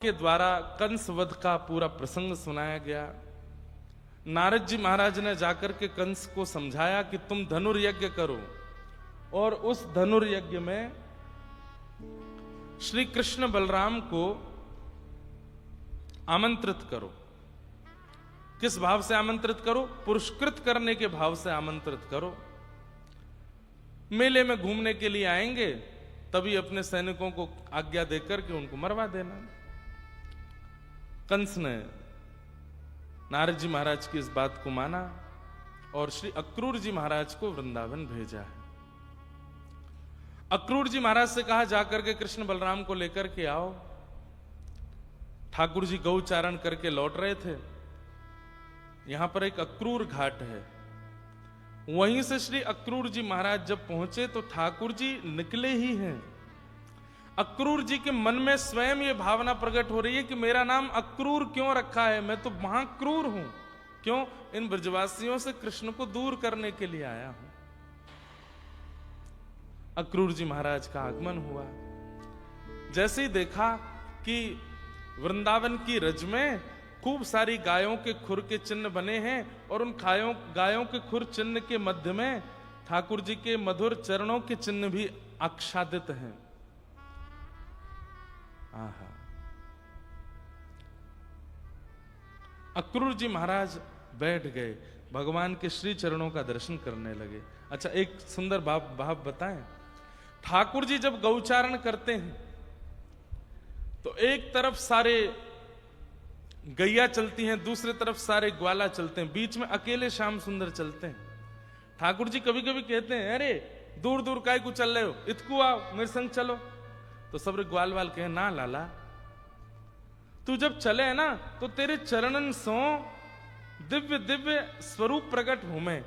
के द्वारा कंस वध का पूरा प्रसंग सुनाया गया। नारद जी महाराज ने जाकर के कंस को समझाया कि तुम धनुर्यज्ञ करो और उस धनुर्यज्ञ में श्री कृष्ण बलराम को आमंत्रित करो। किस भाव से आमंत्रित करो? पुरस्कृत करने के भाव से आमंत्रित करो। मेले में घूमने के लिए आएंगे तभी अपने सैनिकों को आज्ञा देकर के उनको मरवा देना। कंस ने नारद जी महाराज की इस बात को माना और श्री अक्रूर जी महाराज को वृंदावन भेजा है। अक्रूर जी महाराज से कहा जाकर के कृष्ण बलराम को लेकर के आओ। ठाकुर जी गौचारण करके लौट रहे थे। यहां पर एक अक्रूर घाट है। वहीं से श्री अक्रूर जी महाराज जब पहुंचे तो ठाकुर जी निकले ही हैं। अक्रूर जी के मन में स्वयं ये भावना प्रकट हो रही है कि मेरा नाम अक्रूर क्यों रखा है, मैं तो महाक्रूर हूं। क्यों? इन ब्रजवासियों से कृष्ण को दूर करने के लिए आया हूं। अक्रूर जी महाराज का आगमन हुआ। जैसे ही देखा कि वृंदावन की रज में खूब सारी गायों के खुर के चिन्ह बने हैं और उन गायों के खुर चिन्ह के मध्य में ठाकुर जी के मधुर चरणों के चिन्ह भी आच्छादित हैं। आहा। अक्रूर जी महाराज बैठ गए, भगवान के श्री चरणों का दर्शन करने लगे। अच्छा, एक सुंदर भाव बताएं। ठाकुर जी जब गौचारण करते हैं तो एक तरफ सारे गैया चलती हैं, दूसरी तरफ सारे ग्वाला चलते हैं, बीच में अकेले श्याम सुंदर चलते हैं। ठाकुर जी कभी कभी कहते हैं, अरे दूर दूर काय को चल रहे हो, इतकू आओ मेरे संग चलो। तो सब ग्वाल वाल कहे, ना लाला, तू जब चले ना तो तेरे चरणन सो दिव्य दिव्य स्वरूप प्रकट हो। मैं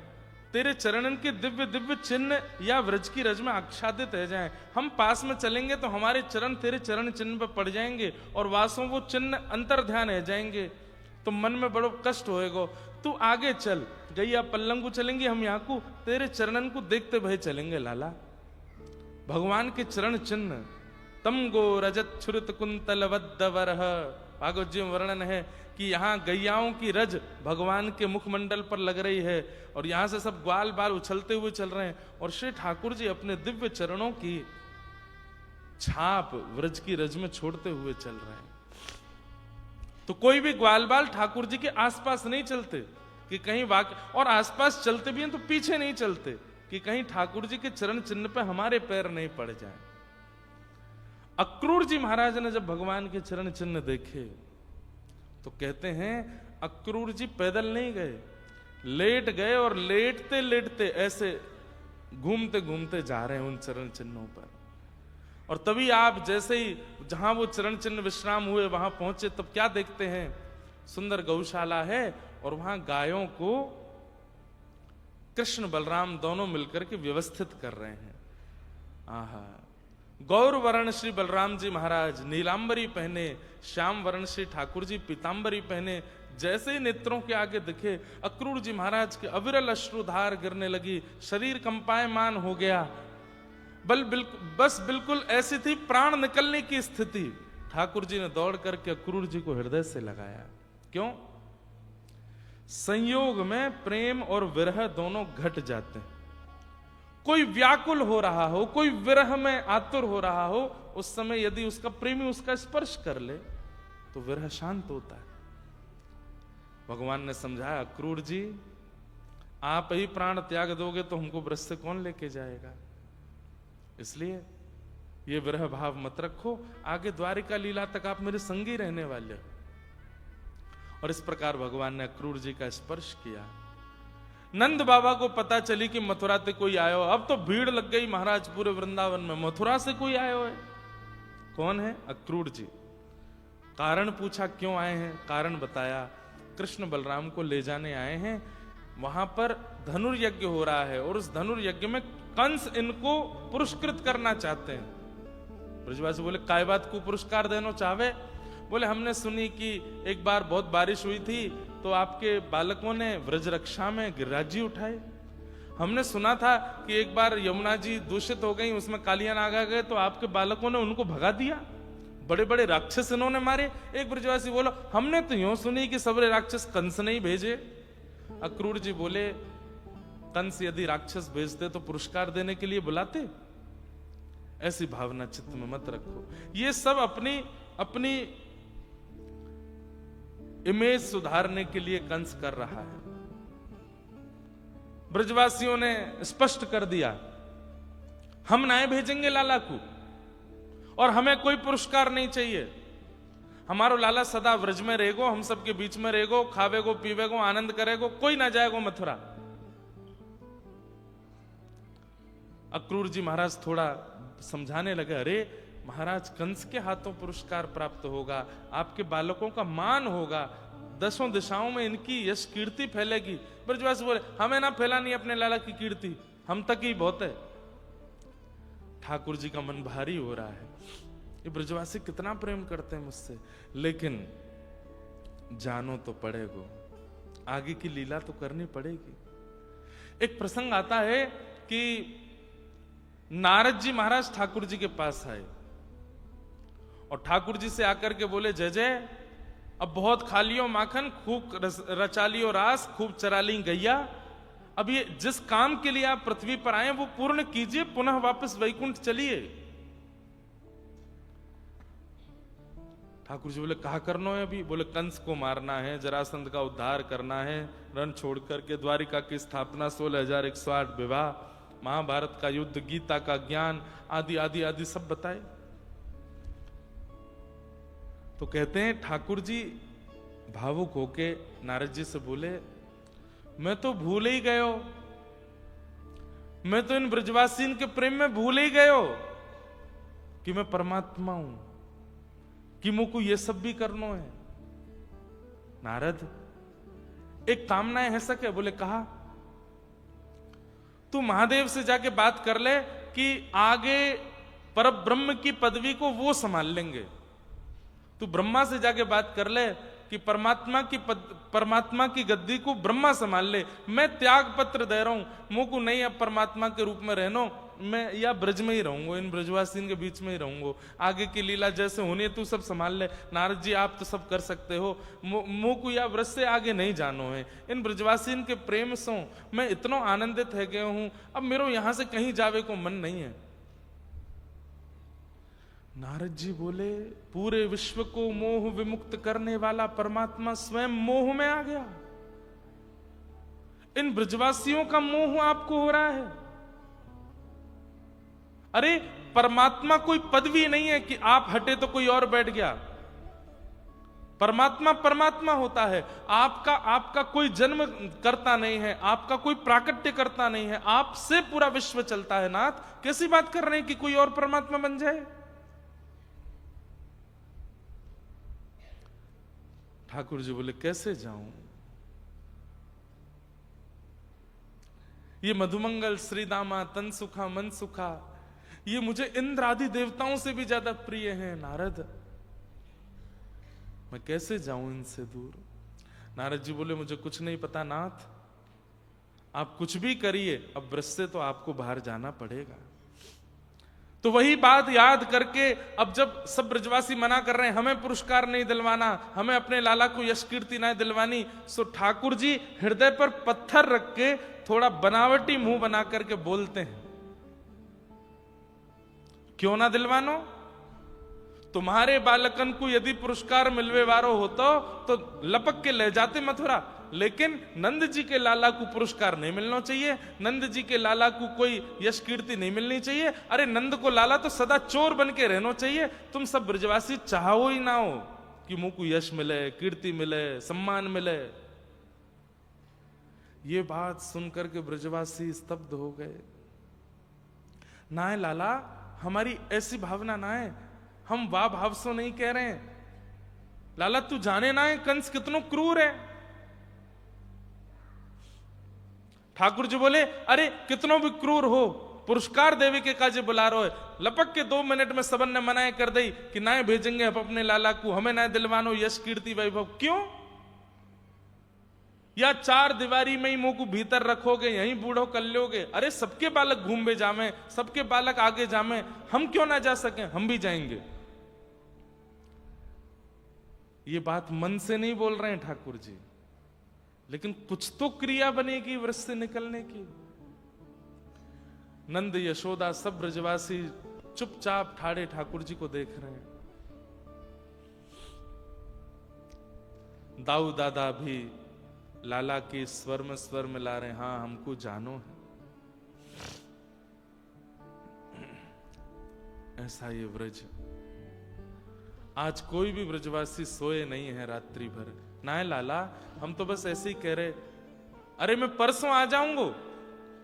तेरे चरणन के दिव्य दिव्य चिन्ह या व्रज की रज में आच्छादित रह जाएं। हम पास में चलेंगे तो हमारे चरण तेरे चरण चिन्ह पर पड़ जाएंगे और वासों वो चिन्ह अंतर ध्यान रह जाएंगे, तो मन में बड़ो कष्ट होएगा। तू आगे चल, गैया पल्लंगू चलेंगे, हम यहाँ को तेरे चरणन को देखते भय चलेंगे। लाला, भगवान के चरण चिन्ह तम गो रजत छुरित कुंतल वद्दवरह। भागवत जी में वर्णन है कि यहाँ गैयाओं की रज भगवान के मुखमंडल पर लग रही है और यहां से सब ग्वाल बाल उछलते हुए चल रहे हैं और श्री ठाकुर जी अपने दिव्य चरणों की छाप व्रज की रज में छोड़ते हुए चल रहे हैं। तो कोई भी ग्वाल बाल ठाकुर जी के आसपास नहीं चलते कि कहीं और आसपास चलते भी हैं तो पीछे नहीं चलते कि कहीं ठाकुर जी के चरण चिन्ह पे हमारे पैर नहीं पड़ जाए। अक्रूर जी महाराज ने जब भगवान के चरण चिन्ह देखे तो कहते हैं अक्रूर जी पैदल नहीं गए, लेट गए और लेटते लेटते ऐसे घूमते घूमते जा रहे हैं उन चरण चिन्हों पर। और तभी आप जैसे ही जहां वो चरण चिन्ह विश्राम हुए वहां पहुंचे तब क्या देखते हैं? सुंदर गौशाला है और वहां गायों को कृष्ण बलराम दोनों मिलकर के व्यवस्थित कर रहे हैं। आहा। गौर वर्ण श्री बलराम जी महाराज नीलांबरी पहने, श्याम वर्ण श्री ठाकुर जी पीतांबरी पहने। जैसे ही नेत्रों के आगे दिखे अक्रूर जी महाराज के अविरल अश्रुधार गिरने लगी, शरीर कंपायमान हो गया। बस बिल्कुल ऐसी थी प्राण निकलने की स्थिति। ठाकुर जी ने दौड़ करके अक्रूर जी को हृदय से लगाया। क्यों? संयोग में प्रेम और विरह दोनों घट जाते हैं। कोई व्याकुल हो रहा हो, कोई विरह में आतुर हो रहा हो, उस समय यदि उसका प्रेमी उसका स्पर्श कर ले तो विरह शांत होता है। भगवान ने समझाया, अक्रूर जी आप ही प्राण त्याग दोगे तो हमको ब्रज से कौन लेके जाएगा, इसलिए ये विरह भाव मत रखो, आगे द्वारिका लीला तक आप मेरे संगी रहने वाले। और इस प्रकार भगवान ने अक्रूर जी का स्पर्श किया। नंद बाबा को पता चली कि मथुरा से कोई आयो। अब तो भीड़ लग गई महाराज पूरे वृंदावन में, मथुरा से कोई आयो है। कौन है? अक्रूर जी। कारण पूछा, क्यों आए हैं? कारण बताया, कृष्ण बलराम को ले जाने आए हैं। वहां पर धनुर्यज्ञ हो रहा है और उस धनुर्यज्ञ में कंस इनको पुरस्कृत करना चाहते हैं। ब्रजवासी बोले, काय बात को पुरस्कार देना चाहे? बोले, हमने सुनी कि एक बार बहुत बारिश हुई थी तो आपके बालकों ने व्रज रक्षा में गिरिराज जी उठाए। हमने सुना था कि एक बार यमुना जी दूषित हो गई, उसमें कालिया नाग आ गए तो आपके बालकों ने उनको भगा दिया। बड़े बड़े राक्षस इन्होंने मारे। एक ब्रजवासी बोलो हमने तो यूं सुनी कि सबरे राक्षस कंस ने ही भेजे। अक्रूर जी बोले कंस यदि राक्षस भेजते तो पुरस्कार देने के लिए बुलाते। ऐसी भावना चित्त में मत रखो। ये सब अपनी अपनी इमेज सुधारने के लिए कंस कर रहा है। ब्रजवासियों ने स्पष्ट कर दिया हम ना भेजेंगे लाला को और हमें कोई पुरस्कार नहीं चाहिए। हमारो लाला सदा व्रज में रहेगो, हम सबके बीच में रहेगो, खावेगो पीवेगो आनंद करेगो, कोई ना जाएगो मथुरा। अक्रूर जी महाराज थोड़ा समझाने लगे, अरे महाराज कंस के हाथों पुरस्कार प्राप्त होगा, आपके बालकों का मान होगा, दसों दिशाओं में इनकी यश कीर्ति फैलेगी। ब्रजवासी बोले हमें ना फैलानी अपने लाला की कीर्ति, हम तक ही बहुत है। ठाकुर जी का मन भारी हो रहा है, ये ब्रजवासी कितना प्रेम करते हैं मुझसे, लेकिन जानो तो पड़ेगो, आगे की लीला तो करनी पड़ेगी। एक प्रसंग आता है कि नारद जी महाराज ठाकुर जी के पास आए और ठाकुर जी से आकर के बोले जय जय, अब बहुत खा लियो माखन, खूब रचा लियो रास, खूब चरा ली गैया, अब ये जिस काम के लिए आप पृथ्वी पर आए वो पूर्ण कीजिए, पुनः वापस वैकुंठ चलिए। ठाकुर जी बोले कहा करना है अभी? बोले कंस को मारना है, जरासंध का उद्धार करना है, रण छोड़ करके द्वारिका की स्थापना, 16,108 विवाह, महाभारत का युद्ध, गीता का ज्ञान आदि आदि आदि सब बताए। तो कहते हैं ठाकुर जी भावुक होके नारद जी से बोले मैं तो भूल ही गयो, मैं तो इन ब्रजवासीन के प्रेम में भूल ही गयो कि मैं परमात्मा हूं, कि मुझको ये सब भी करना है। नारद एक कामना है सके? बोले कहा तू महादेव से जाके बात कर ले कि आगे परब्रह्म की पदवी को वो संभाल लेंगे। तू ब्रह्मा से जाके बात कर ले कि परमात्मा की गद्दी को ब्रह्मा संभाल ले, मैं त्याग पत्र दे रहा हूं, मुझ को नहीं अब परमात्मा के रूप में रहना, मैं या ब्रज में ही रहूंगा, इन ब्रजवासीन के बीच में ही रहूंगा, आगे की लीला जैसे होनी है तू सब संभाल ले। नारद जी आप तो सब कर सकते हो, मुंह को या ब्रज से आगे नहीं जानो है, इन ब्रजवासीन के प्रेम से मैं इतना आनंदित है गया हूं, अब मेरे यहां से कहीं जावे को मन नहीं है। नारद जी बोले पूरे विश्व को मोह विमुक्त करने वाला परमात्मा स्वयं मोह में आ गया, इन ब्रजवासियों का मोह आपको हो रहा है। अरे परमात्मा कोई पदवी नहीं है कि आप हटे तो कोई और बैठ गया। परमात्मा परमात्मा होता है, आपका कोई जन्म करता नहीं है, आपका कोई प्राकट्य करता नहीं है, आपसे पूरा विश्व चलता है। नाथ कैसी बात कर रहे हैं कि कोई और परमात्मा बन जाए? ठाकुर जी बोले कैसे जाऊं, ये मधुमंगल श्रीदामा तन सुखा मन सुखा ये मुझे इंद्र आदि देवताओं से भी ज्यादा प्रिय हैं। नारद मैं कैसे जाऊं इनसे दूर? नारद जी बोले मुझे कुछ नहीं पता नाथ, आप कुछ भी करिए, अब ब्रज से तो आपको बाहर जाना पड़ेगा। तो वही बात याद करके अब जब सब ब्रजवासी मना कर रहे हैं हमें पुरस्कार नहीं दिलवाना, हमें अपने लाला को यश कीर्ति नहीं दिलवानी, सो ठाकुर जी हृदय पर पत्थर रख के थोड़ा बनावटी मुंह बना करके बोलते हैं क्यों ना दिलवानो? तुम्हारे बालकन को यदि पुरस्कार मिलवे वारो होतो तो लपक के ले जाते मथुरा, लेकिन नंद जी के लाला को पुरस्कार नहीं मिलना चाहिए, नंद जी के लाला को कोई यश कीर्ति नहीं मिलनी चाहिए। अरे नंद को लाला तो सदा चोर बन के रहना चाहिए। तुम सब ब्रजवासी चाहो ही ना हो कि मुंह को यश मिले, कीर्ति मिले, सम्मान मिले। ये बात सुनकर के ब्रजवासी स्तब्ध हो गए। ना है लाला, हमारी ऐसी भावना ना है, हम वाह भाव से नहीं कह रहे हैं। लाला तू जाने ना है कंस कितनो क्रूर है। ठाकुर जी बोले अरे कितनो भी क्रूर हो, पुरस्कार देवे के काजे बुला रहे हो। लपक के 2 मिनट में सबन ने मनाए कर दी कि ना भेजेंगे हम अपने लाला को, हमें ना दिलवानो यश कीर्ति वैभव। क्यों? या 4 दीवारी में ही मुंह को भीतर रखोगे, यहीं बूढ़ो कर लोगे? अरे सबके बालक घूमे जामे, सबके बालक आगे जामे, हम क्यों ना जा सके? हम भी जाएंगे। ये बात मन से नहीं बोल रहे हैं ठाकुर जी, लेकिन कुछ तो क्रिया बनेगी वृष से निकलने की। नंद यशोदा सब ब्रजवासी चुपचाप ठाड़े ठाकुर जी को देख रहे हैं। दाऊ दादा भी लाला के स्वर में मिला रहे हैं, हाँ हमको जानो है। ऐसा ये ब्रज, आज कोई भी ब्रजवासी सोए नहीं है रात्रि भर। ना है लाला, हम तो बस ऐसे ही कह रहे, अरे मैं परसों आ जाऊंगा,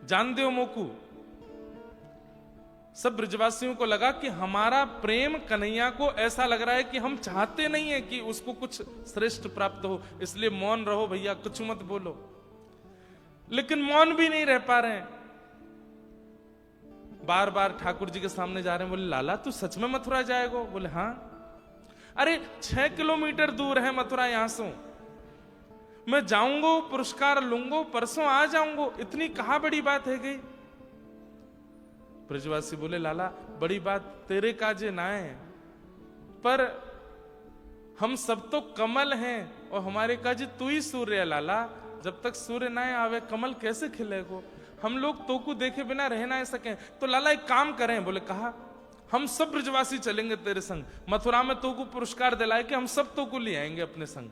जान दो मोकू। सब ब्रजवासियों को लगा कि हमारा प्रेम कन्हैया को ऐसा लग रहा है कि हम चाहते नहीं है कि उसको कुछ श्रेष्ठ प्राप्त हो, इसलिए मौन रहो भैया, कुछ मत बोलो। लेकिन मौन भी नहीं रह पा रहे हैं, बार बार ठाकुर जी के सामने जा रहे हैं। बोले लाला तू सच में मथुरा जाएगा? बोले हाँ। अरे 6 किलोमीटर दूर है मथुरा यहां से, मैं जाऊंगा, पुरस्कार लूंगा, परसों आ जाऊंगा, इतनी कहां बड़ी बात है गई। ब्रजवासी बोले लाला बड़ी बात तेरे काजे ना है, पर हम सब तो कमल हैं और हमारे काजे तू ही सूर्य है लाला। जब तक सूर्य ना आवे कमल कैसे खिलेगो? हम लोग तो को देखे बिना रह ना सकें, तो लाला एक काम करें। बोले कहा, हम सब ब्रजवासी चलेंगे तेरे संग, मथुरा में तो को पुरस्कार दिलाए कि हम सब तो को ले आएंगे अपने संग।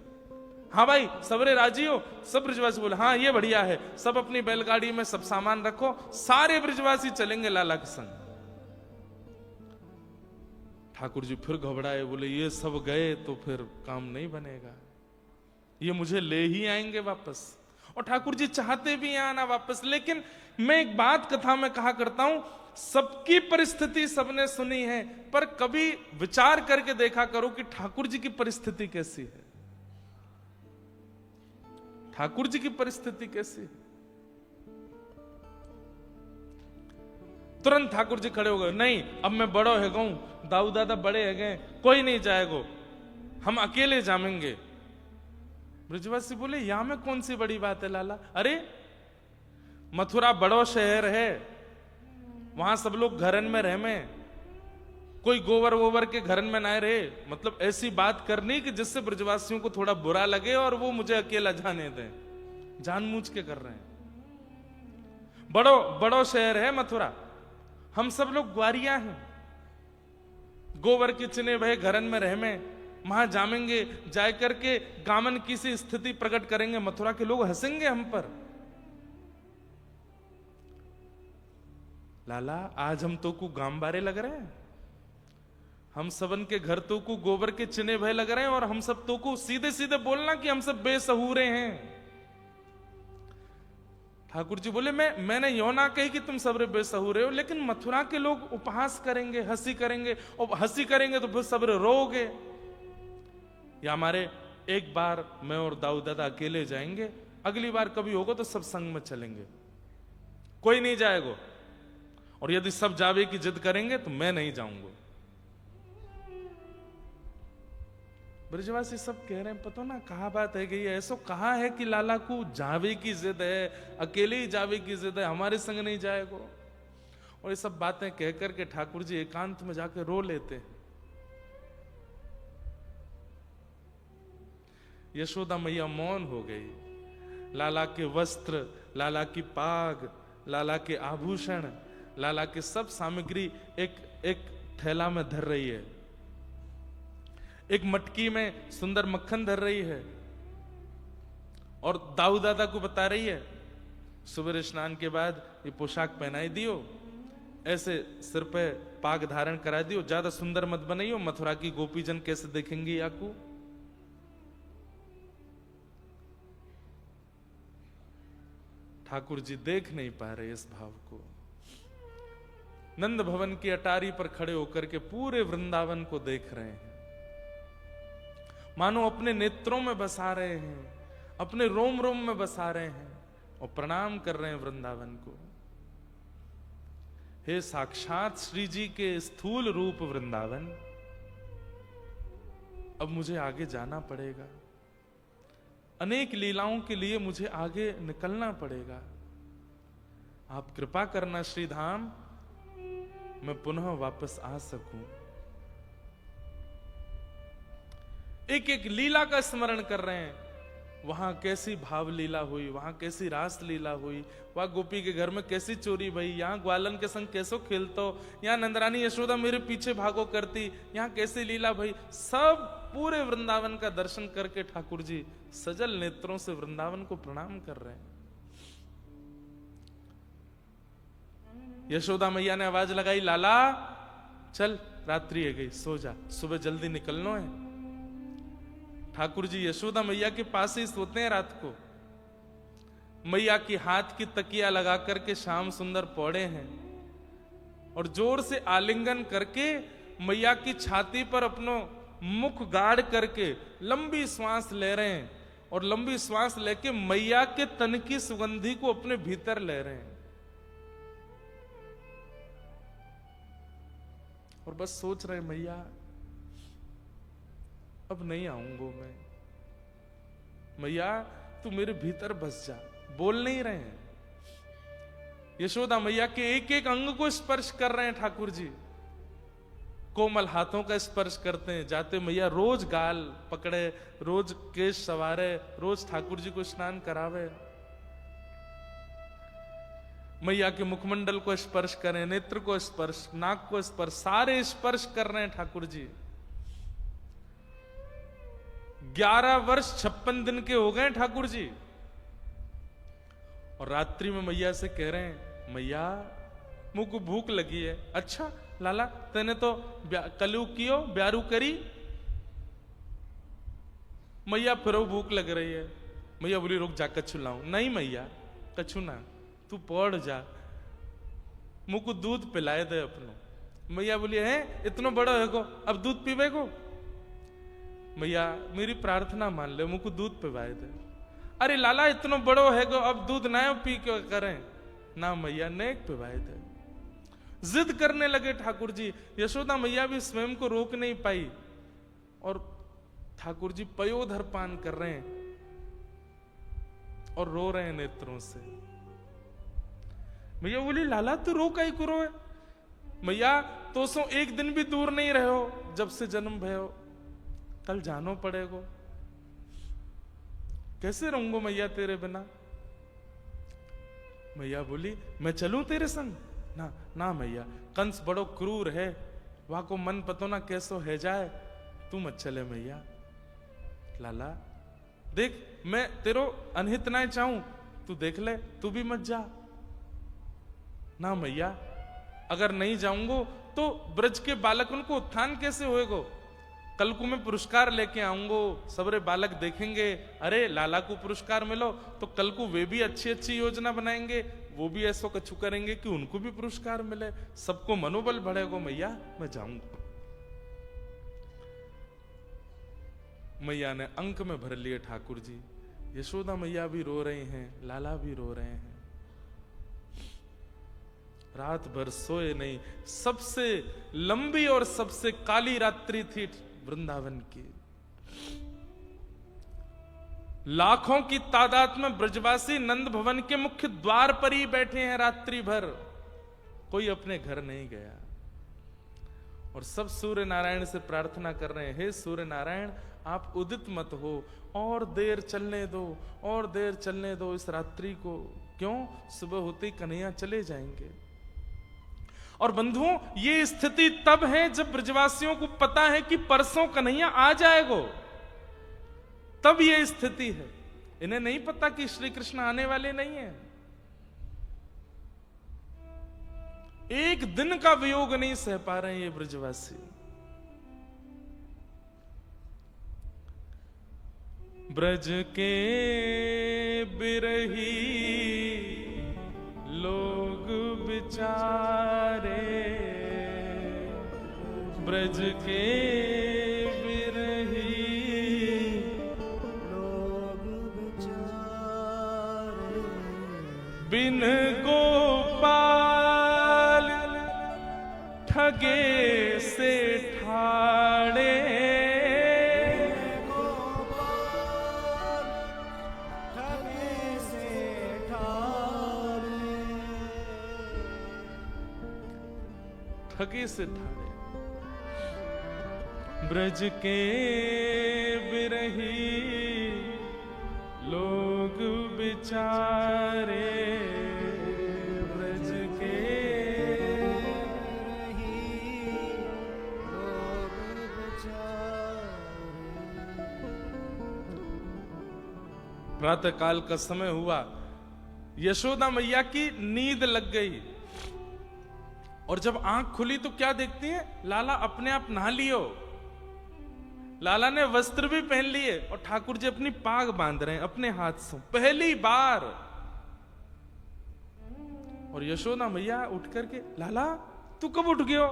हाँ भाई सबरे राजी हो? सब ब्रजवासी बोले हाँ ये बढ़िया है, सब अपनी बैलगाड़ी में सब सामान रखो, सारे ब्रजवासी चलेंगे लाला के संग। ठाकुर जी फिर घबराए, बोले ये सब गए तो फिर काम नहीं बनेगा, ये मुझे ले ही आएंगे वापस। और ठाकुर जी चाहते भी आना वापस, लेकिन मैं एक बात कथा में कहा करता हूं, सबकी परिस्थिति सबने सुनी है, पर कभी विचार करके देखा करो कि ठाकुर जी की परिस्थिति कैसी है, ठाकुर जी की परिस्थिति कैसी है। तुरंत ठाकुर जी खड़े हो गए, नहीं अब मैं बड़ो है गऊ, दाऊ दादा बड़े है गए, कोई नहीं जाएगो, हम अकेले जामेंगे। ब्रजवासी बोले यहां में कौन सी बड़ी बात है लाला? अरे मथुरा बड़ो शहर है, वहां सब लोग घरन में रह में, कोई गोबर वोबर के घरन में ना रहे। मतलब ऐसी बात करनी कि जिससे ब्रजवासियों को थोड़ा बुरा लगे और वो मुझे अकेला जाने दें, जानबूझ के कर रहे हैं। बड़ो शहर है मथुरा, हम सब लोग ग्वारिया हैं, गोबर के चिने भय घरन में रह में, वहां जामेंगे, जाए करके गामन की सी स्थिति प्रकट करेंगे, मथुरा के लोग हंसेंगे हम पर। लाला आज हम तो को गांव बारे लग रहे हैं, हम सबन के घर तो को गोबर के चिने भय लग रहे हैं, और हम सब तो को सीधे सीधे बोलना कि हम सब बेसहूरे हैं। ठाकुर जी बोले मैंने यो ना कही कि तुम सबरे बेसहूरे हो, लेकिन मथुरा के लोग उपहास करेंगे, हंसी करेंगे, और हंसी करेंगे तो फिर सबरे रोगे। या हमारे एक बार मैं और दाऊ दादा अकेले जाएंगे, अगली बार कभी होगा तो सब संग में चलेंगे, कोई नहीं जाएगा, और यदि सब जावे की जिद करेंगे तो मैं नहीं जाऊंगा। ब्रजवासी सब कह रहे हैं पता ना कहा बात है कि ऐसा कहा है कि लाला को जावे की जिद है, अकेले ही जावे की जिद है, हमारे संग नहीं जाएगा। और ये सब बातें कह करके ठाकुर जी एकांत में जाकर रो लेते हैं। यशोदा मैया मौन हो गई। लाला के वस्त्र, लाला की पाग, लाला के आभूषण, लाला के सब सामग्री एक थैला में धर रही है, एक मटकी में सुंदर मक्खन धर रही है, और दाऊ दादा को बता रही है सुबह स्नान के बाद ये पोशाक पहनाई दियो, ऐसे सिर पे पाग धारण करा दियो, ज्यादा सुंदर मत बनाइयो, मथुरा की गोपीजन कैसे देखेंगे आपको। ठाकुर जी देख नहीं पा रहे इस भाव को। नंद भवन की अटारी पर खड़े होकर के पूरे वृंदावन को देख रहे हैं, मानो अपने नेत्रों में बसा रहे हैं, अपने रोम रोम में बसा रहे हैं, और प्रणाम कर रहे हैं वृंदावन को। हे साक्षात श्री जी के स्थूल रूप वृंदावन, अब मुझे आगे जाना पड़ेगा, अनेक लीलाओं के लिए मुझे आगे निकलना पड़ेगा। आप कृपा करना श्रीधाम, मैं पुनः वापस आ सकूं। एक एक लीला का स्मरण कर रहे हैं। वहां कैसी भाव लीला हुई, वहां कैसी रास लीला हुई, वहां गोपी के घर में कैसी चोरी भई, यहाँ ग्वालन के संग कैसो खेलतो, यहाँ नंदरानी यशोदा मेरे पीछे भागो करती, यहाँ कैसी लीला भई। सब पूरे वृंदावन का दर्शन करके ठाकुर जी सजल नेत्रों से वृंदावन को प्रणाम कर रहे हैं। यशोदा मैया ने आवाज लगाई, लाला चल रात्रि है गई, सो जा, सुबह जल्दी निकलना है। ठाकुर जी यशोदा मैया के पास ही सोते हैं रात को। मैया की हाथ की तकिया लगा करके श्याम सुंदर पौड़े हैं और जोर से आलिंगन करके मैया की छाती पर अपनो मुख गाड़ करके लंबी श्वास ले रहे हैं और लंबी श्वास लेके मैया के तन की सुगंधी को अपने भीतर ले रहे हैं और बस सोच रहे मैया अब नहीं आऊंगा मैं, मैया तू मेरे भीतर बस जा। बोल नहीं रहे हैं। यशोदा मैया के एक एक अंग को स्पर्श कर रहे हैं ठाकुर जी, कोमल हाथों का स्पर्श करते हैं। जाते मैया रोज गाल पकड़े, रोज केश सवारे, रोज ठाकुर जी को स्नान करावे। मैया के मुखमंडल को स्पर्श करें, नेत्र को स्पर्श, नाक को स्पर्श, सारे स्पर्श कर रहे हैं ठाकुर जी। 11 वर्ष 56 दिन के हो गए ठाकुर जी और रात्रि में मैया से कह रहे हैं, मैया मुझको भूख लगी है। अच्छा लाला तेने तो कलू कियो ब्यारू करी। मैया फिर भूख लग रही है। मैया बोली रुक जा कछु लाऊं। नहीं मैया कछु ना, तू पौड़ जा, मुझको दूध पिलाए दे अपनो। मैया बोली है इतना बड़ा है को अब दूध पीवे को। मैया मेरी प्रार्थना मान ले, मुझको दूध पिवाए दे। अरे लाला इतना बड़ो है गो अब दूध ना पी के करें ना। मैया नेक पिवाए दे। जिद करने लगे ठाकुर जी। यशोदा मैया भी स्वयं को रोक नहीं पाई और ठाकुर जी पयोधर पान कर रहे हैं और रो रहे हैं नेत्रों से। मैया बोली लाला तू रो काई करो है। मैया तो सो एक दिन भी दूर नहीं रहो जब से जन्म भयो, कल जानो पड़ेगो। कैसे रहूंगो मैया तेरे बिना। मैया बोली मैं चलूं तेरे संग। ना ना मैया, कंस बड़ो क्रूर है, वहां को मन पतो ना कैसो है जाए, तू मत चले मैया। लाला देख मैं तेरो अनहित ना चाहूं, तू देख ले, तू भी मत जा। ना मैया अगर नहीं जाऊंगो तो ब्रज के बालकन को उत्थान कैसे होएगो। कल को मैं पुरस्कार लेके आऊंगो, सबरे बालक देखेंगे अरे लाला को पुरस्कार मिलो, तो कल को वे भी अच्छी अच्छी योजना बनाएंगे, वो भी ऐसा कछु करेंगे कि उनको भी पुरस्कार मिले, सबको मनोबल बढ़ेगा। मैया मैं जाऊंगा। मैया ने अंक में भर लिए ठाकुर जी। यशोदा मैया भी रो रही हैं, लाला भी रो रहे हैं। रात भर सोए नहीं। सबसे लंबी और सबसे काली रात्रि थी वृंदावन की। लाखों की तादाद में ब्रजवासी नंद भवन के मुख्य द्वार पर ही बैठे हैं रात्रि भर, कोई अपने घर नहीं गया और सब सूर्य नारायण से प्रार्थना कर रहे हैं, हे सूर्य नारायण आप उदित मत हो, और देर चलने दो, और देर चलने दो इस रात्रि को। क्यों? सुबह होते ही कन्हैया चले जाएंगे। और बंधुओं ये स्थिति तब है जब ब्रजवासियों को पता है कि परसों कन्हैया आ जाएगो, तब ये स्थिति है। इन्हें नहीं पता कि श्री कृष्ण आने वाले नहीं है। एक दिन का वियोग नहीं सह पा रहे हैं ये ब्रजवासी। ब्रज के बिरही लोग बिचारे, ब्रज के बिरही लोग बिचारे, बिन गोपाल ठगे से ठाड़े, ठगे से ठाड़े। ब्रज के रही लोग बिचारे ब्रज के प्रातः काल का समय हुआ, यशोदा मैया की नींद लग गई और जब आंख खुली तो क्या देखती है, लाला अपने आप नहा लियो। लाला ने वस्त्र भी पहन लिए और ठाकुर जी अपनी पाग बांध रहे हैं अपने हाथ से पहली बार। और यशोदा मैया उठ करके, लाला तू कब उठ गयो?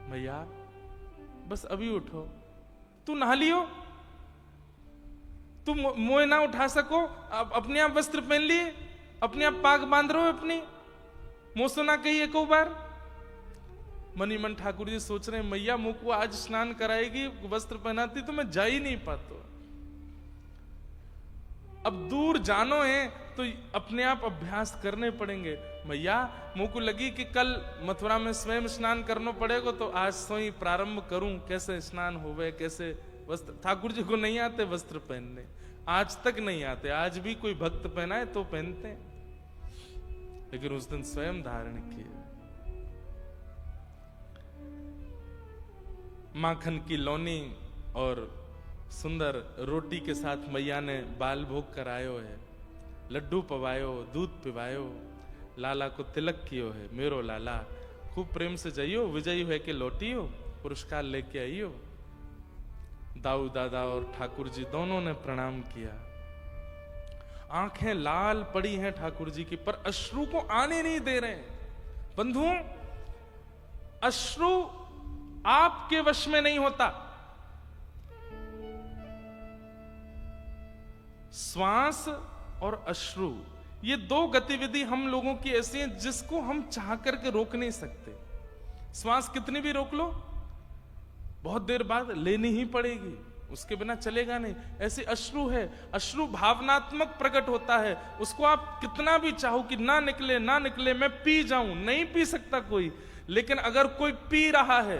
मैया बस अभी उठो। तू नहा लियो, तू मोए ना उठा सको, अपने आप वस्त्र पहन लिए, अपने आप पाग बांध रहे हो अपनी, मोसो ना कही एको बार। मनी मन ठाकुर जी सोच रहे हैं मैया मुंह को आज स्नान कराएगी, वस्त्र पहनाती तो मैं जा ही नहीं पाता। अब दूर जानो है तो अपने आप अभ्यास करने पड़ेंगे। मैया मुंह को लगी कि कल मथुरा में स्वयं स्नान करना पड़ेगा, तो आज सो ही प्रारंभ करूं, कैसे स्नान होवे, कैसे वस्त्र। ठाकुर जी को नहीं आते वस्त्र पहनने, आज तक नहीं आते। आज भी कोई भक्त पहनाए तो पहनते हैं, लेकिन उस दिन स्वयं धारण किए। माखन की लौनी और सुंदर रोटी के साथ मैया ने बाल भोग करायो है, लड्डू पवायो, दूध पिवायो, लाला को तिलक कियो है। मेरो लाला खूब प्रेम से जाइयो, विजयी है कि लौटियो, पुरस्कार लेके आइयो। दाऊ दादा और ठाकुर जी दोनों ने प्रणाम किया। आंखें लाल पड़ी हैं ठाकुर जी की, पर अश्रु को आने नहीं दे रहे। बंधुओं, अश्रु आपके वश में नहीं होता। श्वास और अश्रु, ये दो गतिविधि हम लोगों की ऐसी है जिसको हम चाह करके रोक नहीं सकते। श्वास कितनी भी रोक लो, बहुत देर बाद लेनी ही पड़ेगी, उसके बिना चलेगा नहीं। ऐसे अश्रु है, अश्रु भावनात्मक प्रकट होता है, उसको आप कितना भी चाहो कि ना निकले ना निकले, मैं पी जाऊं, नहीं पी सकता कोई। लेकिन अगर कोई पी रहा है,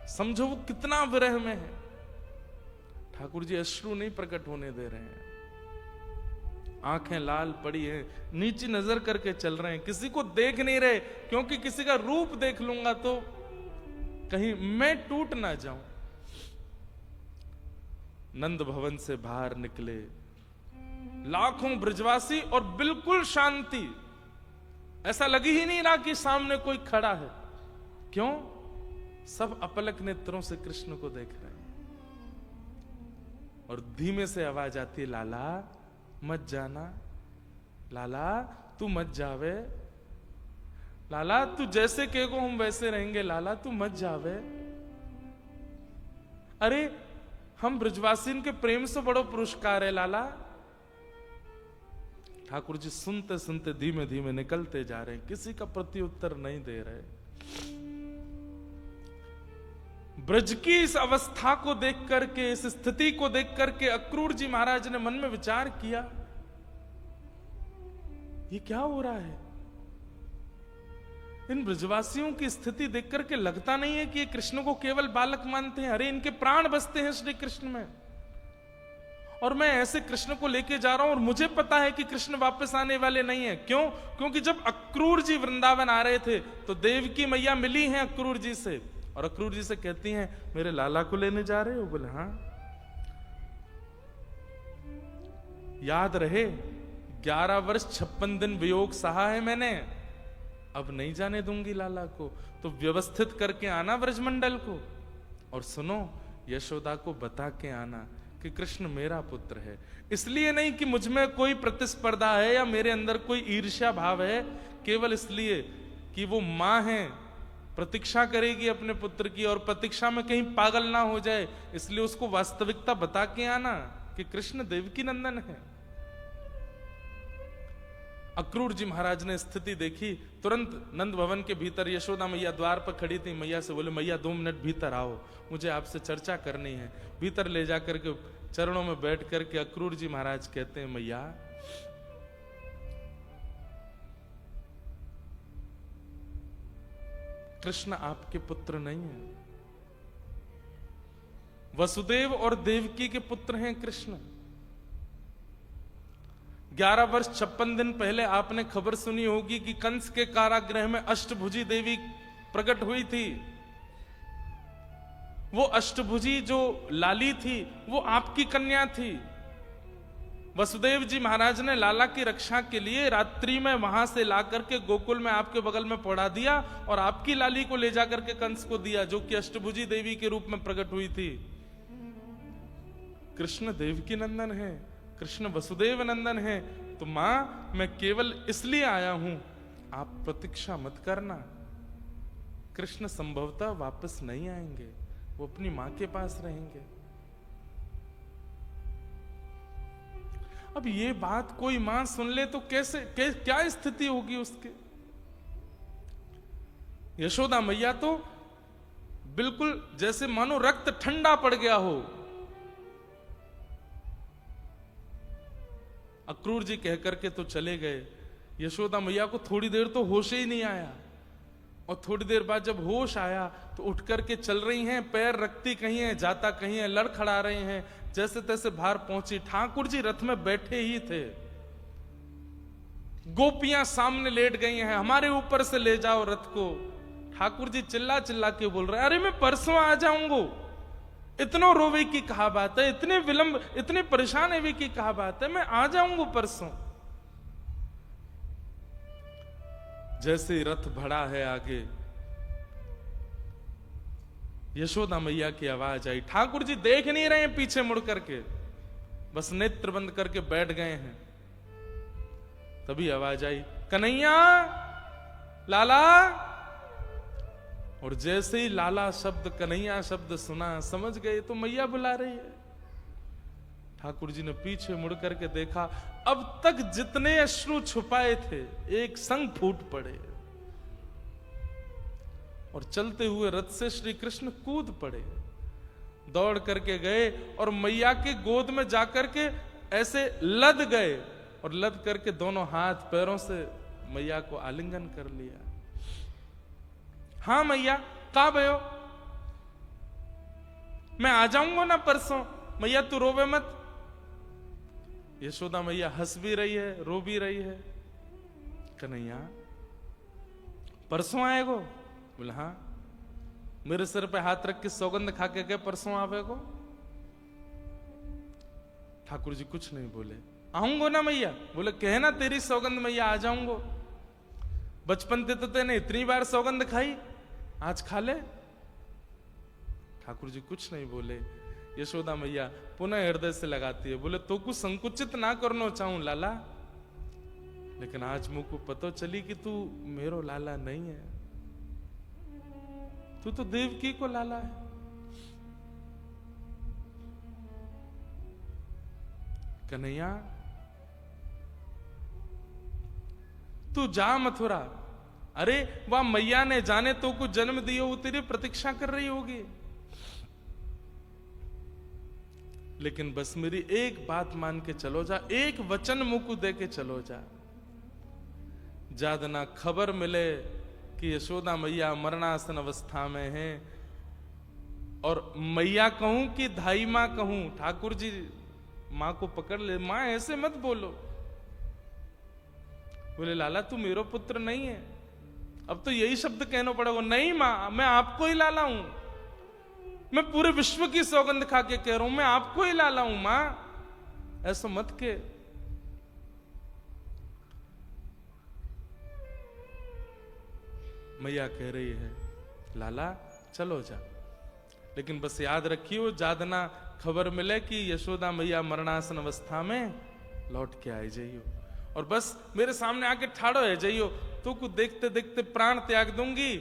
समझो वो कितना विरह में है। ठाकुर जी अश्रु नहीं प्रकट होने दे रहे हैं। आंखें लाल पड़ी हैं, नीचे नजर करके चल रहे हैं, किसी को देख नहीं रहे, क्योंकि किसी का रूप देख लूंगा तो कहीं मैं टूट ना जाऊं। नंद भवन से बाहर निकले लाखों ब्रजवासी और बिल्कुल शांति, ऐसा लगी ही नहीं रहा कि सामने कोई खड़ा है। क्यों? सब अपलक नेत्रों से कृष्ण को देख रहे हैं। और धीमे से आवाज आती है, लाला मत जाना, लाला तू मत जावे, लाला तू जैसे कहेगो हम वैसे रहेंगे, लाला तू मत जावे। अरे हम ब्रजवासी के प्रेम से बड़ो पुरस्कार है लाला। ठाकुर जी सुनते सुनते धीमे धीमे निकलते जा रहे हैं, किसी का प्रत्युत्तर नहीं दे रहे। ब्रज की इस अवस्था को देख करके, इस स्थिति को देख करके अक्रूर जी महाराज ने मन में विचार किया, ये क्या हो रहा है? इन ब्रजवासियों की स्थिति देख करके लगता नहीं है कि ये कृष्ण को केवल बालक मानते हैं। अरे इनके प्राण बसते हैं श्री कृष्ण में, और मैं ऐसे कृष्ण को लेके जा रहा हूं और मुझे पता है कि कृष्ण वापस आने वाले नहीं है। क्यों? क्योंकि जब अक्रूर जी वृंदावन आ रहे थे तो देवकी मैया मिली हैं अक्रूर जी से, और अक्रूर जी से कहती हैं मेरे लाला को लेने जा रहे हो? बोले हाँ। याद रहे 11 वर्ष 56 दिन वियोग सहा है मैंने, अब नहीं जाने दूंगी लाला को, तो व्यवस्थित करके आना ब्रजमंडल को। और सुनो, यशोदा को बता के आना कि कृष्ण मेरा पुत्र है। इसलिए नहीं कि मुझ में कोई प्रतिस्पर्धा है या मेरे अंदर कोई ईर्ष्या भाव है, केवल इसलिए कि वो मां है, प्रतीक्षा करेगी अपने पुत्र की, और प्रतीक्षा में कहीं पागल ना हो जाए, इसलिए उसको वास्तविकता बता के आना कि कृष्ण देवकी नंदन है। अक्रूर जी महाराज ने स्थिति देखी, तुरंत नंद भवन के भीतर यशोदा मैया द्वार पर खड़ी थी, मैया से बोले मैया 2 मिनट भीतर आओ, मुझे आपसे चर्चा करनी है। भीतर ले जाकर के चरणों में बैठ करके अक्रूर जी महाराज कहते हैं मैया कृष्ण आपके पुत्र नहीं है, वसुदेव और देवकी के पुत्र हैं कृष्ण। 11 वर्ष 56 दिन पहले आपने खबर सुनी होगी कि कंस के कारागृह में अष्टभुजी देवी प्रकट हुई थी। वो अष्टभुजी जो लाली थी वो आपकी कन्या थी। वसुदेव जी महाराज ने लाला की रक्षा के लिए रात्रि में वहां से लाकर के गोकुल में आपके बगल में पड़ा दिया और आपकी लाली को ले जाकर के कंस को दिया, जो कि अष्टभुजी देवी के रूप में प्रकट हुई थी। कृष्ण देवकी नंदन है, कृष्ण वसुदेव नंदन है। तो मां मैं केवल इसलिए आया हूं, आप प्रतीक्षा मत करना। कृष्ण संभवतः वापस नहीं आएंगे, वो अपनी मां के पास रहेंगे। अब ये बात कोई मां सुन ले तो क्या स्थिति होगी उसके। यशोदा मैया तो बिल्कुल जैसे मानो रक्त ठंडा पड़ गया हो। अक्रूर जी कह करके तो चले गए। यशोदा मैया को थोड़ी देर तो होश ही नहीं आया, और थोड़ी देर बाद जब होश आया तो उठ करके चल रही हैं, पैर रखती कहीं है, जाता कहीं है, लड़खड़ा रहे हैं, जैसे तैसे बाहर पहुंची। ठाकुर जी रथ में बैठे ही थे, गोपियां सामने लेट गई हैं, हमारे ऊपर से ले जाओ रथ को। ठाकुर जी चिल्ला चिल्ला के बोल रहे हैं, अरे मैं परसों आ जाऊंगा। इतना रोवे की कहा बात है, इतने विलंब, इतने परेशान है की कहा बात है, मैं आ जाऊंगा परसों। जैसे ही रथ बढ़ा है आगे, यशोदा मैया की आवाज आई। ठाकुर जी देख नहीं रहे हैं पीछे मुड़ करके, बस नेत्र बंद करके बैठ गए हैं। तभी आवाज आई, कन्हैया, लाला। और जैसे ही लाला शब्द, कन्हैया शब्द सुना, समझ गए तो मैया बुला रही है। ठाकुर जी ने पीछे मुड़ करके देखा, अब तक जितने अश्रु छुपाए थे एक संग फूट पड़े, और चलते हुए रथ से श्री कृष्ण कूद पड़े, दौड़ करके गए और मैया के गोद में जाकर के ऐसे लद गए, और लद करके दोनों हाथ पैरों से मैया को आलिंगन कर लिया। हाँ मैया, कहां भयो? मैं आ जाऊंगा ना परसों, मैया तू रोवे मत। यशोदा मैया हंस भी रही है, रो भी रही है। कन्हैया परसों आएगो? बोला हाँ। मेरे सिर पे हाथ रख के सौगंध खा के परसों आवेगो? ठाकुर जी कुछ नहीं बोले। आऊंगो ना मैया? बोले कहना तेरी सौगंध मैया, आ जाऊंगो। बचपन ते तो तेने इतनी बार सौगंध खाई, आज खा ले। ठाकुर जी कुछ नहीं बोले। यशोदा मैया पुनः हृदय से लगाती है, बोले तो कुछ संकुचित ना करना चाहूं लाला, लेकिन आज मुझको पता चली कि तू मेरो लाला नहीं है, तू तो देवकी को लाला है। कन्हैया तू जा मथुरा। अरे वह मैया ने जाने तो कुछ जन्म दियो, वो तेरी प्रतीक्षा कर रही होगी। लेकिन बस मेरी एक बात मान के चलो जा, एक वचन मुंह को दे के चलो जा। ज्यादा ना खबर मिले कि यशोदा मैया मरणासन अवस्था में है, और मैया कहूं कि धाई मां कहूं, ठाकुर जी मां को पकड़ ले, मां ऐसे मत बोलो। बोले लाला तू मेरो पुत्र नहीं है, अब तो यही शब्द कहना पड़ेगा। नहीं मां, मैं आपको ही लाला हूं, मैं पूरे विश्व की सौगंध खा के कह रहा हूं, मैं आपको ही लाला हूं मां, ऐसा मत के। मैया कह रही है लाला चलो जा, लेकिन बस याद रखियो ज्यादा ना खबर मिले कि यशोदा मैया मरणासन अवस्था में, लौट के आए जाइयो, और बस मेरे सामने आके ठाड़ो है जाइयो, तो कुछ देखते देखते प्राण त्याग दूंगी।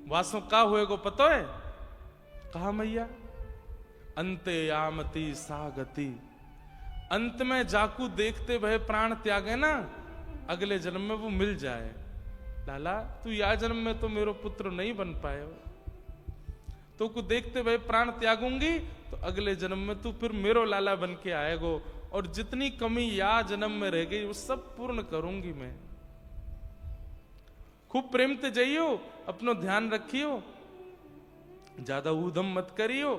वासों का होएगो पतो है? कहा मैया, अंते यामती सागति, अंत में जाकू देखते वह प्राण त्यागे ना, अगले जन्म में वो मिल जाए। लाला तू या जन्म में तो मेरो पुत्र नहीं बन पाए, तो कुछ देखते वह प्राण त्यागूंगी तो अगले जन्म में तू फिर मेरो लाला बन के आएगो, और जितनी कमी या जन्म में रह गई वो सब पूर्ण करूंगी मैं। खूब प्रेम ते जाइयो, अपनो ध्यान रखियो, ज्यादा ऊधम मत करियो,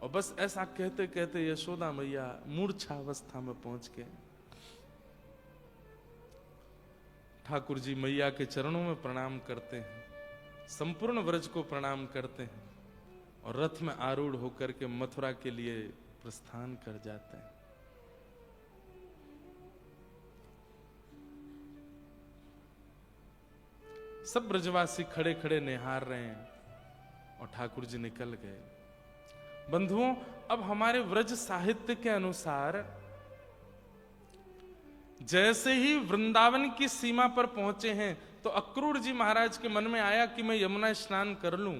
और बस ऐसा कहते कहते यशोदा मैया मूर्छा अवस्था में पहुंच गए। ठाकुर जी मैया के चरणों में प्रणाम करते हैं, संपूर्ण व्रज को प्रणाम करते हैं और रथ में आरूढ़ होकर के मथुरा के लिए प्रस्थान कर जाते हैं। सब ब्रजवासी खड़े खड़े निहार रहे हैं और ठाकुर जी निकल गए। बंधुओं, अब हमारे व्रज साहित्य के अनुसार जैसे ही वृंदावन की सीमा पर पहुंचे हैं तो अक्रूर जी महाराज के मन में आया कि मैं यमुना स्नान कर लूं।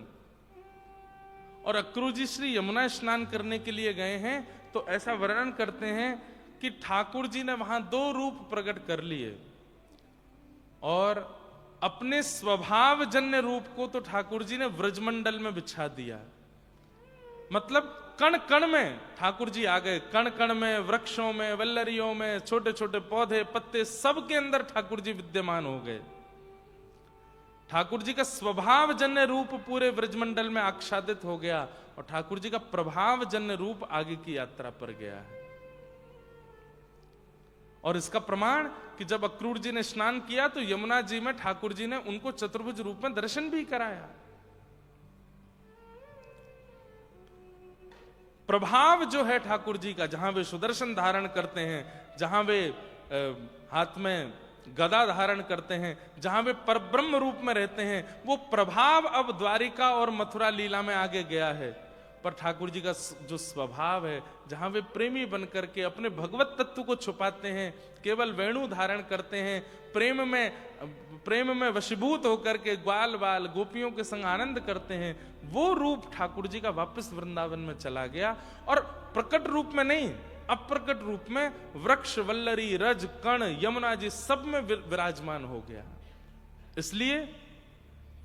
और अक्रूर जी श्री यमुना स्नान करने के लिए गए हैं तो ऐसा वर्णन करते हैं कि ठाकुर जी ने वहां 2 रूप प्रकट कर लिए और अपने स्वभाव जन्य रूप को तो ठाकुर जी ने व्रजमंडल में बिछा दिया। मतलब कण कण में ठाकुर जी आ गए, कण कण में, वृक्षों में, वल्लरियों में, छोटे छोटे पौधे पत्ते सब के अंदर ठाकुर जी विद्यमान हो गए। ठाकुर जी का स्वभाव जन्य रूप पूरे व्रजमंडल में आच्छादित हो गया और ठाकुर जी का प्रभाव जन्य रूप आगे की यात्रा पर गया है। और इसका प्रमाण कि जब अक्रूर जी ने स्नान किया तो यमुना जी में ठाकुर जी ने उनको चतुर्भुज रूप में दर्शन भी कराया। प्रभाव जो है ठाकुर जी का, जहां वे सुदर्शन धारण करते हैं, जहां वे हाथ में गदा धारण करते हैं, जहां वे परब्रह्म रूप में रहते हैं, वो प्रभाव अब द्वारिका और मथुरा लीला में आगे गया है। पर ठाकुर जी का जो स्वभाव है, जहां वे प्रेमी बनकर के अपने भगवत तत्व को छुपाते हैं, केवल वेणु धारण करते हैं, प्रेम में वशीभूत होकर के ग्वाल बाल गोपियों के संग आनंद करते हैं, वो रूप ठाकुर जी का वापस वृंदावन में चला गया। और प्रकट रूप में नहीं, अप्रकट रूप में वृक्ष, वल्लरी, रज, कण, यमुना जी सब में विराजमान हो गया। इसलिए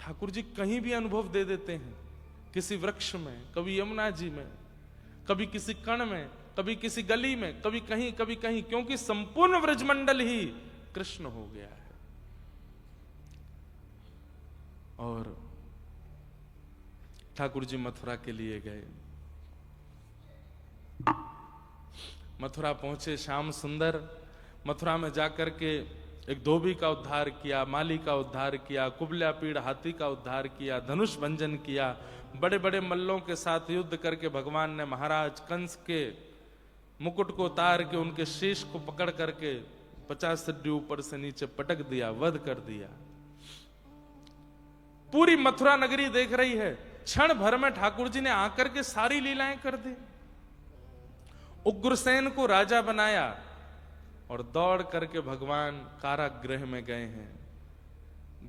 ठाकुर जी कहीं भी अनुभव दे देते हैं, किसी वृक्ष में, कभी यमुना जी में, कभी किसी कण में, कभी किसी गली में, कभी कहीं, क्योंकि संपूर्ण व्रजमंडल ही कृष्ण हो गया है। और ठाकुर जी मथुरा के लिए गए। मथुरा पहुंचे श्याम सुंदर। मथुरा में जाकर के एक धोबी का उद्धार किया, माली का उद्धार किया, कुबल्या पीड़ हाथी का उद्धार किया, धनुष भंजन किया, बड़े बड़े मल्लों के साथ युद्ध करके भगवान ने महाराज कंस के मुकुट को उतार के उनके शीश को पकड़ करके 50 सिड्डी ऊपर से नीचे पटक दिया, वध कर दिया। पूरी मथुरा नगरी देख रही है। क्षण भर में ठाकुर जी ने आकर के सारी लीलाएं कर दी। उग्रसेन को राजा बनाया और दौड़ करके भगवान कारागृह में गए हैं।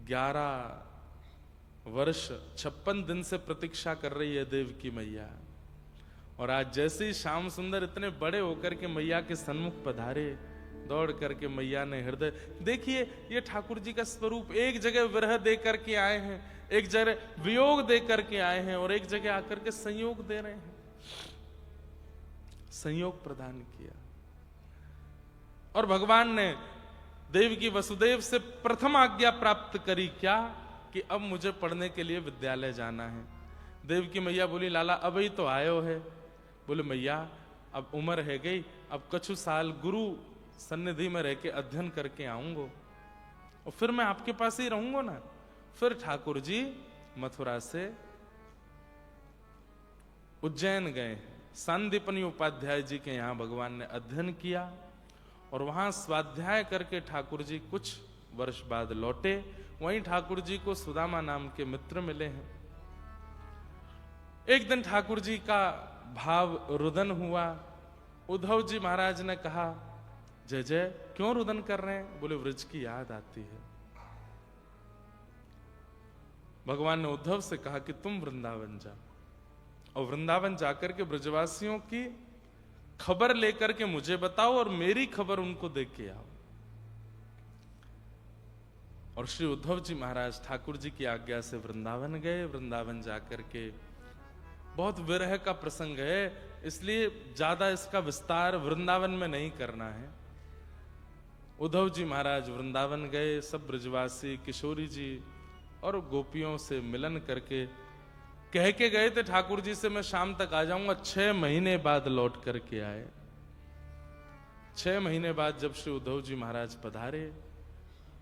11 वर्ष 56 दिन से प्रतीक्षा कर रही है देव की मैया। और आज जैसे ही श्याम सुंदर इतने बड़े होकर के मैया के सन्मुख पधारे, दौड़ करके मैया ने हृदय, देखिए ये ठाकुर जी का स्वरूप, एक जगह विरह दे करके आए हैं, एक जगह वियोग दे करके आए हैं और एक जगह आकर के संयोग दे रहे हैं। संयोग प्रदान किया। और भगवान ने देव की वसुदेव से प्रथम आज्ञा प्राप्त करी, क्या कि अब मुझे पढ़ने के लिए विद्यालय जाना है। देव की मैया बोली, लाला अब ही तो आयो है। बोले मैया अब उम्र है गई, अब कछु साल गुरु सन्निधि में रह के अध्ययन करके आऊंगो और फिर मैं आपके पास ही रहूंगा ना। फिर ठाकुर जी मथुरा से उज्जैन गए। सांदीपनी उपाध्याय जी के यहां भगवान ने अध्ययन किया और वहां स्वाध्याय करके ठाकुर जी कुछ वर्ष बाद लौटे। वहीं ठाकुर जी को सुदामा नाम के मित्र मिले हैं। एक दिन ठाकुर जी का भाव रुदन हुआ। उद्धव जी महाराज ने कहा, जय जय क्यों रुदन कर रहे हैं? बोले व्रज की याद आती है। भगवान ने उद्धव से कहा कि तुम वृंदावन जाओ और वृंदावन जाकर के ब्रजवासियों की खबर लेकर के मुझे बताओ और मेरी खबर उनको दे के आओ। और श्री उद्धव जी महाराज ठाकुर जी की आज्ञा से वृंदावन गए। वृंदावन जाकर के, बहुत विरह का प्रसंग है इसलिए ज्यादा इसका विस्तार वृंदावन में नहीं करना है। उद्धव जी महाराज वृंदावन गए। सब ब्रजवासी, किशोरी जी और गोपियों से मिलन करके कह के गए थे ठाकुर जी से मैं शाम तक आ जाऊंगा, 6 महीने बाद लौट करके आए। 6 महीने बाद जब श्री उद्धव जी महाराज पधारे,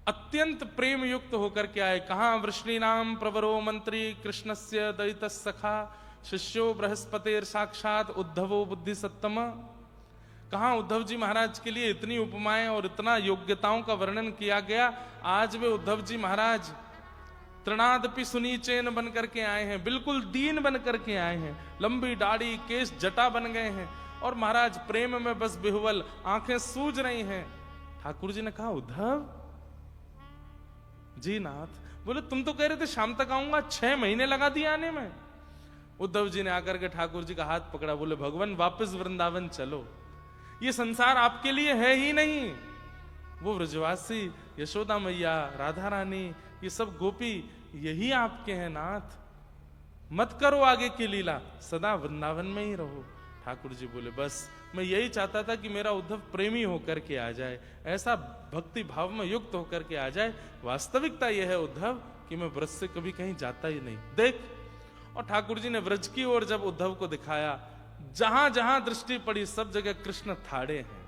अत्यंत प्रेम युक्त होकर के आए। कहां वृष्णीनाम प्रवरो मंत्री कृष्णस्य दयित सखा शिष्यो बृहस्पतिर साक्षात उद्धवो बुद्धि सत्तम। कहां उद्धव जी महाराज के लिए इतनी उपमाएं और इतना योग्यताओं का वर्णन किया गया। आज वे उद्धव जी महाराज तृणादपि सुनीचेन बन करके आए हैं, बिल्कुल दीन बन करके आए हैं, लंबी दाढ़ी केश जटा बन गए हैं और महाराज प्रेम में बस बिहुवल, आंखें सूज रही हैं। ठाकुर जी ने कहा उद्धव जी नाथ, बोले तुम तो कह रहे थे शाम तक आऊंगा, 6 महीने लगा दिए आने में। उद्धव जी ने आकर के ठाकुर जी का हाथ पकड़ा, बोले भगवान वापस वृंदावन चलो, ये संसार आपके लिए है ही नहीं। वो व्रजवासी, यशोदा मैया, राधा रानी, ये सब गोपी यही आपके हैं नाथ, मत करो आगे की लीला, सदा वृंदावन में ही रहो। ठाकुर जी बोले बस मैं यही चाहता था कि मेरा उद्धव प्रेमी होकर के आ जाए, ऐसा भक्ति भाव में युक्त होकर के आ जाए। वास्तविकता यह है उद्धव कि मैं व्रज से कभी कहीं जाता ही नहीं, देख। और ठाकुर जी ने व्रज की ओर जब उद्धव को दिखाया, जहां जहां दृष्टि पड़ी सब जगह कृष्ण थाड़े हैं,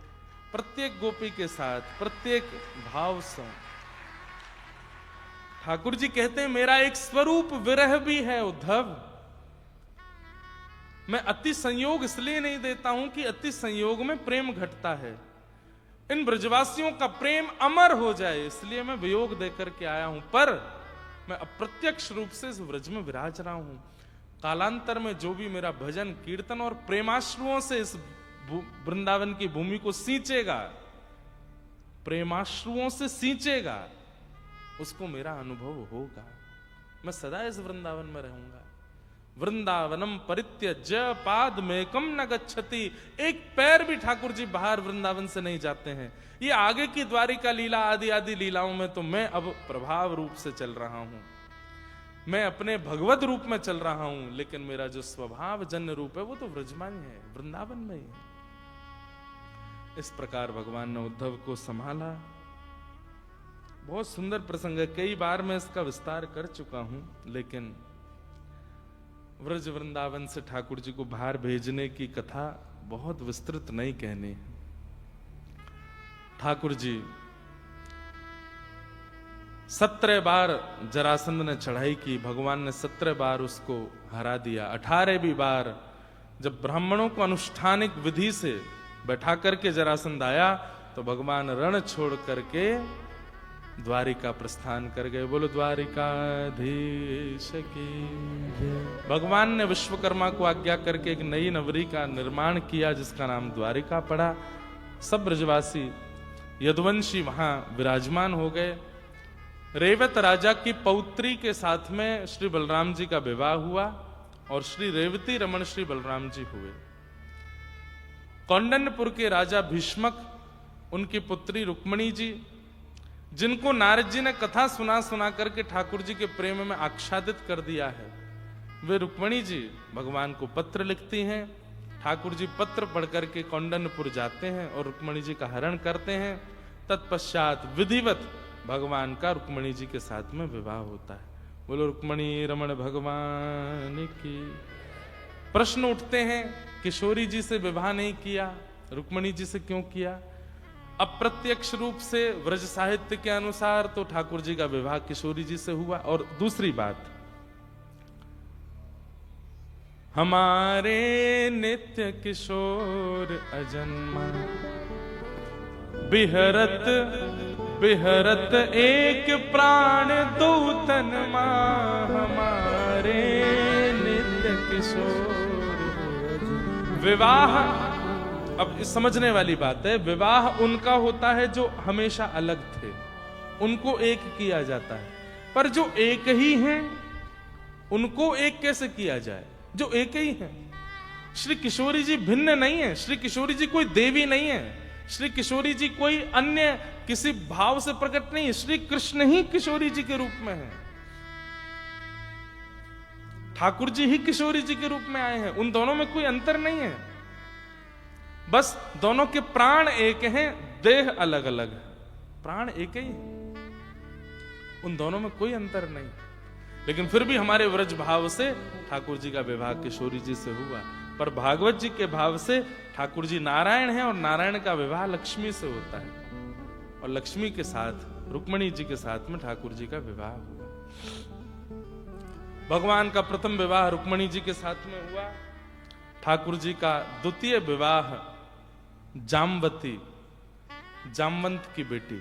प्रत्येक गोपी के साथ, प्रत्येक भाव से। ठाकुर जी कहते हैं मेरा एक स्वरूप विरह भी है उद्धव। मैं अति संयोग इसलिए नहीं देता हूं कि अति संयोग में प्रेम घटता है, इन ब्रजवासियों का प्रेम अमर हो जाए इसलिए मैं वियोग देकर के आया हूं, पर मैं अप्रत्यक्ष रूप से इस व्रज में विराज रहा हूं। कालांतर में जो भी मेरा भजन कीर्तन और प्रेमाश्रुओं से इस वृंदावन की भूमि को सींचेगा, प्रेमाश्रुओं से सींचेगा, उसको मेरा अनुभव होगा। मैं सदा इस वृंदावन में रहूंगा। वृंदावनम परित्यज्य पादमेकम न गच्छति। एक पैर भी ठाकुर जी बाहर वृंदावन से नहीं जाते हैं। ये आगे की द्वारिका लीला आदि आदि लीलाओं में तो मैं अब प्रभाव रूप से चल रहा हूं, मैं अपने भगवत रूप में चल रहा हूं, लेकिन मेरा जो स्वभाव जन्य रूप है वो तो व्रजमान है, वृंदावन में ही है। इस प्रकार भगवान ने उद्धव को संभाला। बहुत सुंदर प्रसंग है, कई बार मैं इसका विस्तार कर चुका हूं, लेकिन व्रज वृंदावन से ठाकुर जी को बाहर भेजने की कथा बहुत विस्तृत नहीं कहनी है। ठाकुर जी 17 बार जरासंध ने चढ़ाई की, भगवान ने 17 बार उसको हरा दिया। 18वीं बार जब ब्राह्मणों को अनुष्ठानिक विधि से बैठा करके जरासंध आया तो भगवान रण छोड़ करके द्वारिका प्रस्थान कर गए। बोलो द्वारिकाधीश की। भगवान ने विश्वकर्मा को आज्ञा करके एक नई नगरी का निर्माण किया जिसका नाम द्वारिका पड़ा। सब ब्रजवासी यदुवंशी वहां विराजमान हो गए। रेवत राजा की पौत्री के साथ में श्री बलराम जी का विवाह हुआ और श्री रेवती रमण श्री बलराम जी हुए। कौंडन्यपुर के राजा भीष्मक, उनकी पुत्री रुक्मणी जी, जिनको नारद जी ने कथा सुना सुना करके ठाकुर जी के प्रेम में आच्छादित कर दिया है, वे रुक्मणी जी भगवान को पत्र लिखती हैं। ठाकुर जी पत्र पढ़ करके कौंडन्यपुर जाते हैं और रुक्मणी जी का हरण करते हैं। तत्पश्चात विधिवत भगवान का रुक्मणी जी के साथ में विवाह होता है। बोलो रुक्मणी रमण भगवान की। प्रश्न उठते हैं, किशोरी जी से विवाह नहीं किया, रुक्मणी जी से क्यों किया? अप्रत्यक्ष रूप से व्रज साहित्य के अनुसार तो ठाकुर जी का विवाह किशोरी जी से हुआ। और दूसरी बात, हमारे नित्य किशोर अजन्मा बिहरत बिहरत एक प्राण दो तन मां, हमारे नित्य किशोर। विवाह, अब समझने वाली बात है, विवाह उनका होता है जो हमेशा अलग थे, उनको एक किया जाता है। पर जो एक ही हैं उनको एक कैसे किया जाए, जो एक ही हैं? श्री किशोरी जी भिन्न नहीं है, श्री किशोरी जी कोई देवी नहीं है, श्री किशोरी जी कोई अन्य किसी भाव से प्रकट नहीं है, श्री कृष्ण ही किशोरी जी के रूप में है, ठाकुर जी ही किशोरी जी के रूप में आए हैं। उन दोनों में कोई अंतर नहीं है, बस दोनों के प्राण एक हैं, देह अलग अलग है, प्राण एक ही, उन दोनों में कोई अंतर नहीं। लेकिन फिर भी हमारे व्रज भाव से ठाकुर जी का विवाह किशोरी जी से हुआ। पर भागवत जी के भाव से ठाकुर जी नारायण हैं और नारायण का विवाह लक्ष्मी से होता है, और लक्ष्मी के साथ रुक्मणी जी के साथ में ठाकुर जी का विवाह हुआ। भगवान का प्रथम विवाह रुक्मणी जी के साथ में हुआ। ठाकुर जी का द्वितीय विवाह जामवती, जामवंत की बेटी